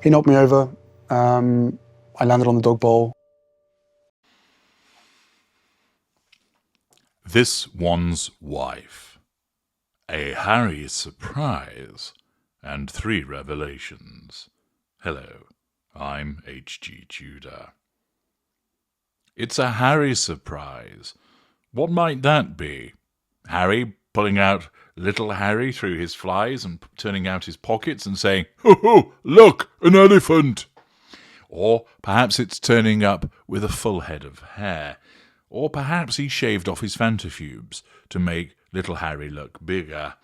He knocked me over. I landed on the dog bowl. This One's Wife, a Harry surprise, and 3 revelations. Hello, I'm H.G. Tudor. It's a Harry surprise. What might that be? Harry pulling out little Harry through his flies and turning out his pockets and saying, "Ho ho, look, an elephant!" Or perhaps it's turning up with a full head of hair. Or perhaps he shaved off his Fantafubes to make little Harry look bigger.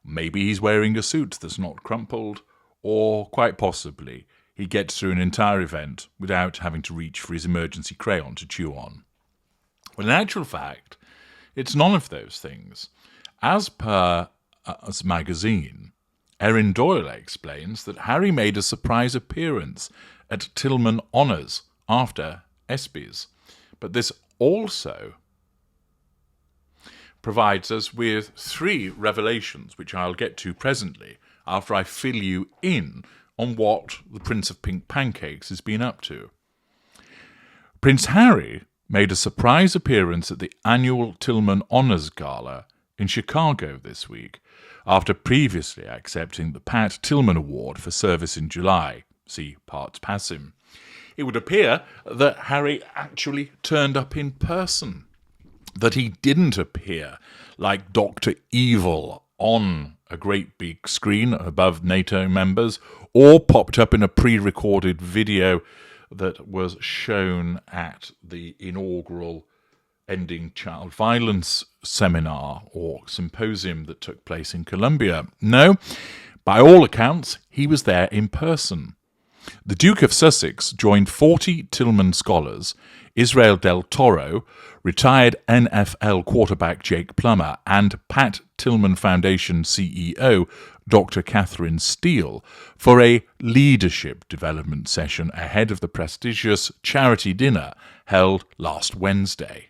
Maybe he's wearing a suit that's not crumpled. Or, quite possibly, he gets through an entire event without having to reach for his emergency crayon to chew on. Well, in actual fact, it's none of those things. As per Us magazine, Erin Doyle explains that Harry made a surprise appearance at Tillman Honours after ESPYs. But this also provides us with 3 revelations, which I'll get to presently, after I fill you in on what the Prince of Pink Pancakes has been up to. Prince Harry made a surprise appearance at the annual Tillman Honours Gala in Chicago this week, after previously accepting the Pat Tillman Award for service in July. See parts passim. It would appear that Harry actually turned up in person, that he didn't appear like Dr. Evil on a great big screen above NATO members, or popped up in a pre-recorded video that was shown at the inaugural Ending Child Violence seminar or symposium that took place in Colombia. No, by all accounts, he was there in person. The Duke of Sussex joined 40 Tillman scholars, Israel Del Toro, retired NFL quarterback Jake Plummer, and Pat Tillman Foundation CEO Dr. Catherine Steele for a leadership development session ahead of the prestigious charity dinner held last Wednesday.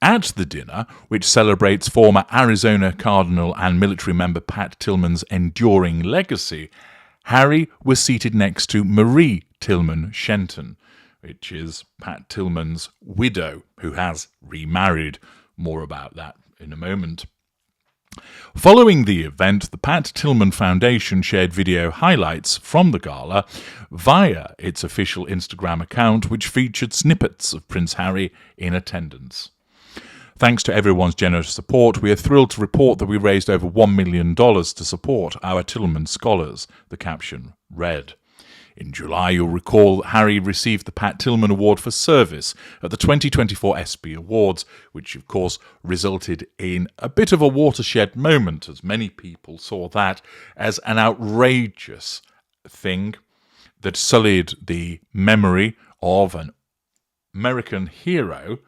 At the dinner, which celebrates former Arizona Cardinal and military member Pat Tillman's enduring legacy, Harry was seated next to Marie Tillman Shenton, which is Pat Tillman's widow, who has remarried. More about that in a moment. Following the event, the Pat Tillman Foundation shared video highlights from the gala via its official Instagram account, which featured snippets of Prince Harry in attendance. Thanks to everyone's generous support, we are thrilled to report that we raised over $1 million to support our Tillman scholars, the caption read. In July, you'll recall that Harry received the Pat Tillman Award for Service at the 2024 ESPY Awards, which of course resulted in a bit of a watershed moment, as many people saw that as an outrageous thing that sullied the memory of an American hero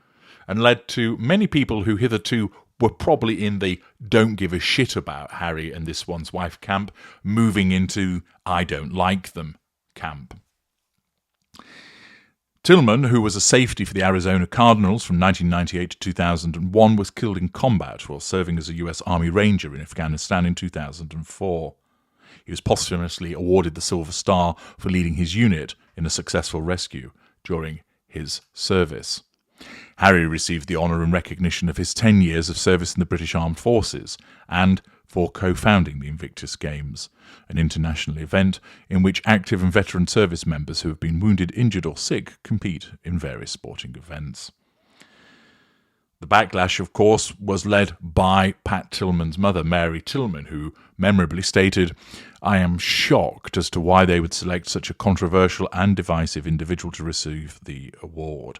and led to many people who hitherto were probably in the don't give a shit about Harry and This One's Wife camp, moving into I don't like them camp. Tillman, who was a safety for the Arizona Cardinals from 1998 to 2001, was killed in combat while serving as a U.S. Army Ranger in Afghanistan in 2004. He was posthumously awarded the Silver Star for leading his unit in a successful rescue during his service. Harry received the honour and recognition of his 10 years of service in the British Armed Forces and for co-founding the Invictus Games, an international event in which active and veteran service members who have been wounded, injured or sick compete in various sporting events. The backlash, of course, was led by Pat Tillman's mother, Mary Tillman, who memorably stated, "I am shocked as to why they would select such a controversial and divisive individual to receive the award.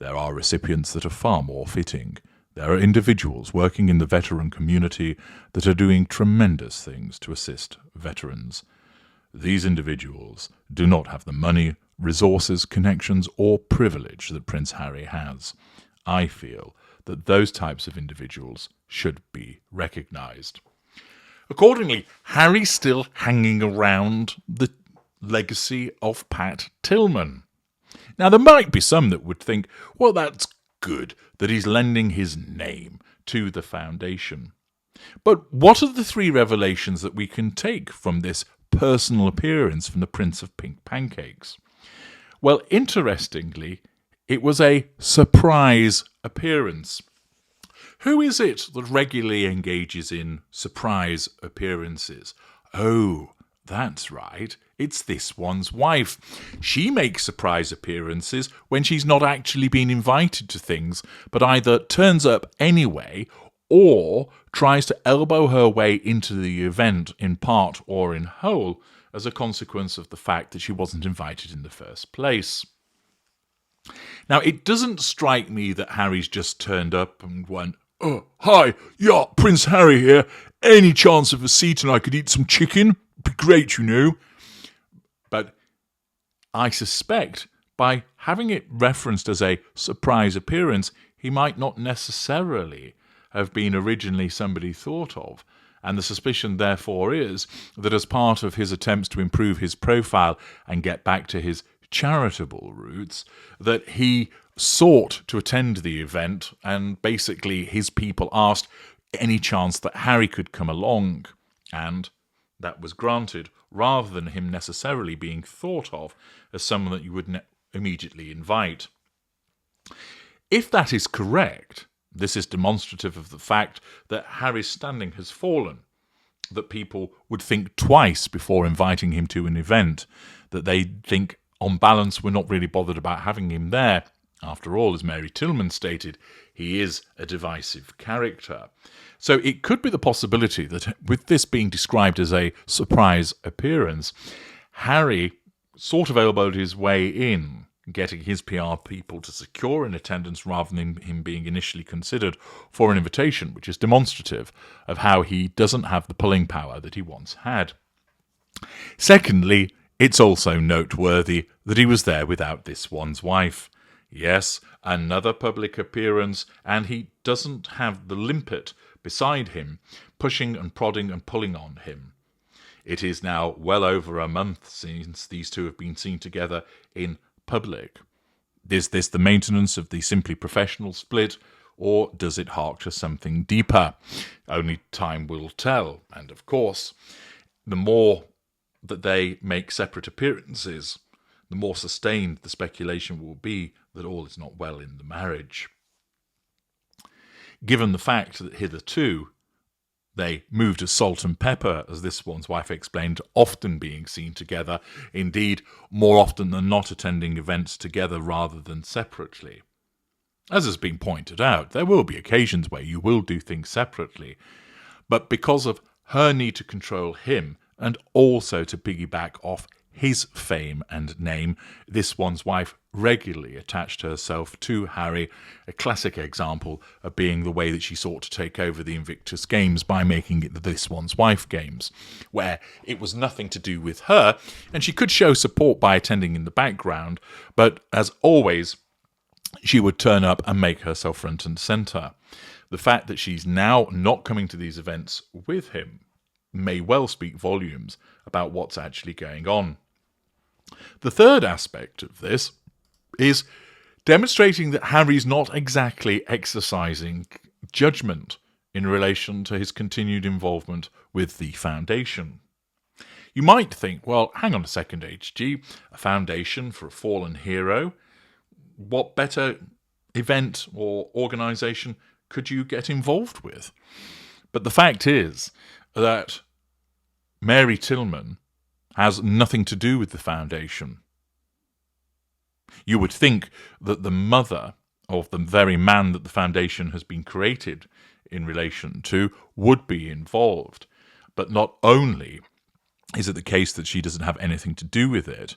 There are recipients that are far more fitting. There are individuals working in the veteran community that are doing tremendous things to assist veterans. These individuals do not have the money, resources, connections, or privilege that Prince Harry has. I feel that those types of individuals should be recognised." Accordingly, Harry's still hanging around the legacy of Pat Tillman. Now, there might be some that would think, well, that's good that he's lending his name to the foundation. But what are the 3 revelations that we can take from this personal appearance from the Prince of Pink Pancakes? Well, interestingly, it was a surprise appearance. Who is it that regularly engages in surprise appearances? Oh, that's right. It's this one's wife. She makes surprise appearances when she's not actually been invited to things, but either turns up anyway or tries to elbow her way into the event in part or in whole as a consequence of the fact that she wasn't invited in the first place. Now, it doesn't strike me that Harry's just turned up and went, "Oh, hi, yeah, Prince Harry here. Any chance of a seat and I could eat some chicken? Be great, you know." But I suspect by having it referenced as a surprise appearance, he might not necessarily have been originally somebody thought of. And the suspicion, therefore, is that as part of his attempts to improve his profile and get back to his charitable roots, that he sought to attend the event and basically his people asked any chance that Harry could come along. And that was granted, rather than him necessarily being thought of as someone that you would immediately invite. If that is correct, this is demonstrative of the fact that Harry's standing has fallen, that people would think twice before inviting him to an event, that they think, on balance, we're not really bothered about having him there. After all, as Mary Tillman stated, he is a divisive character. So it could be the possibility that with this being described as a surprise appearance, Harry sort of elbowed his way in, getting his PR people to secure an attendance rather than him being initially considered for an invitation, which is demonstrative of how he doesn't have the pulling power that he once had. Secondly, it's also noteworthy that he was there without this one's wife. Yes, another public appearance, and he doesn't have the limpet beside him, pushing and prodding and pulling on him. It is now well over a month since these two have been seen together in public. Is this the maintenance of the simply professional split, or does it hark to something deeper? Only time will tell. And of course, the more that they make separate appearances, the more sustained the speculation will be that all is not well in the marriage. Given the fact that hitherto they moved as salt and pepper, as this one's wife explained, often being seen together, indeed more often than not attending events together rather than separately. As has been pointed out, there will be occasions where you will do things separately, but because of her need to control him and also to piggyback off his fame and name, this one's wife regularly attached herself to Harry, a classic example of being the way that she sought to take over the Invictus Games by making it the This One's Wife Games, where it was nothing to do with her, and she could show support by attending in the background, but as always, she would turn up and make herself front and centre. The fact that she's now not coming to these events with him may well speak volumes about what's actually going on. The third aspect of this is demonstrating that Harry's not exactly exercising judgment in relation to his continued involvement with the foundation. You might think, well, hang on a second, HG, a foundation for a fallen hero? What better event or organisation could you get involved with? But the fact is that Mary Tillman has nothing to do with the foundation. You would think that the mother of the very man that the foundation has been created in relation to would be involved. But not only is it the case that she doesn't have anything to do with it,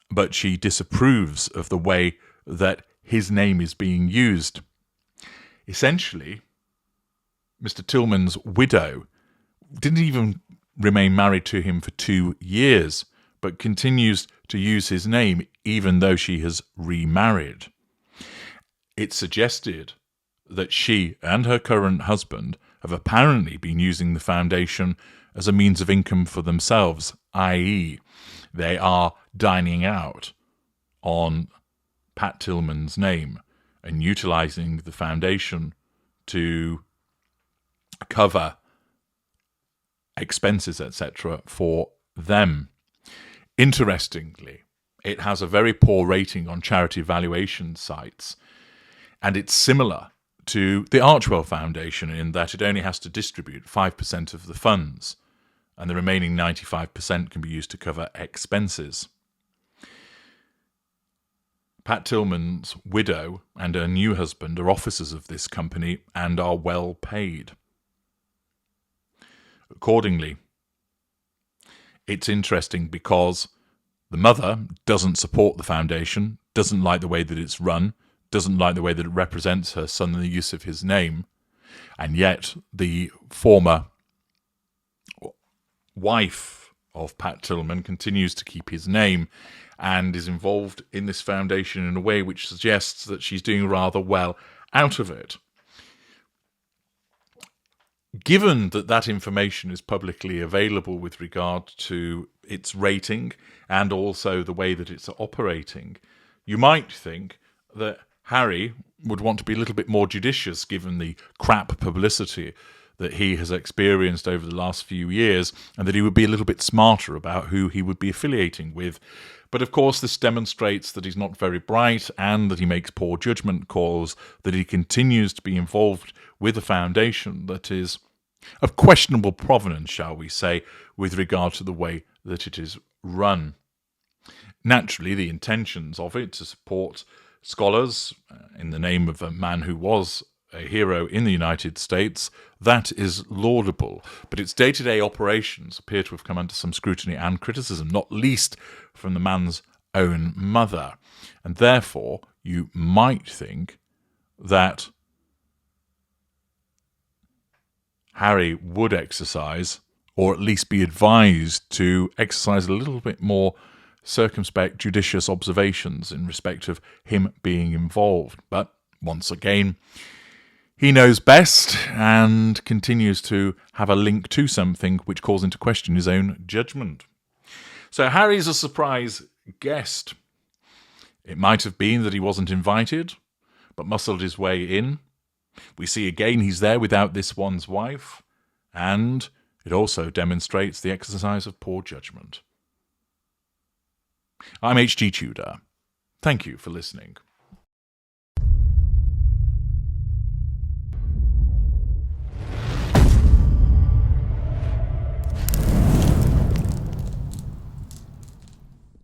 but she disapproves of the way that his name is being used. Essentially, Mr. Tillman's widow didn't even remain married to him for 2 years, but continues to use his name even though she has remarried. It suggested that she and her current husband have apparently been using the foundation as a means of income for themselves, i.e., they are dining out on Pat Tillman's name and utilising the foundation to cover expenses, etc., for them. Interestingly, it has a very poor rating on charity evaluation sites, and it's similar to the Archwell Foundation in that it only has to distribute 5% of the funds, and the remaining 95% can be used to cover expenses. Pat Tillman's widow and her new husband are officers of this company and are well paid. Accordingly, it's interesting because the mother doesn't support the foundation, doesn't like the way that it's run, doesn't like the way that it represents her son and the use of his name, and yet the former wife of Pat Tillman continues to keep his name and is involved in this foundation in a way which suggests that she's doing rather well out of it. Given that that information is publicly available with regard to its rating and also the way that it's operating, you might think that Harry would want to be a little bit more judicious given the crap publicity that he has experienced over the last few years, and that he would be a little bit smarter about who he would be affiliating with. But of course, this demonstrates that he's not very bright and that he makes poor judgment calls, that he continues to be involved with a foundation that is of questionable provenance, shall we say, with regard to the way that it is run. Naturally, the intentions of it to support scholars in the name of a man who was a hero in the United States, that is laudable. But its day-to-day operations appear to have come under some scrutiny and criticism, not least from the man's own mother. And therefore, you might think that Harry would exercise, or at least be advised to exercise a little bit more circumspect, judicious observations in respect of him being involved. But once again, he knows best and continues to have a link to something which calls into question his own judgment. So Harry's a surprise guest. It might have been that he wasn't invited, but muscled his way in. We see again he's there without this one's wife, and it also demonstrates the exercise of poor judgment. I'm H.G. Tudor. Thank you for listening.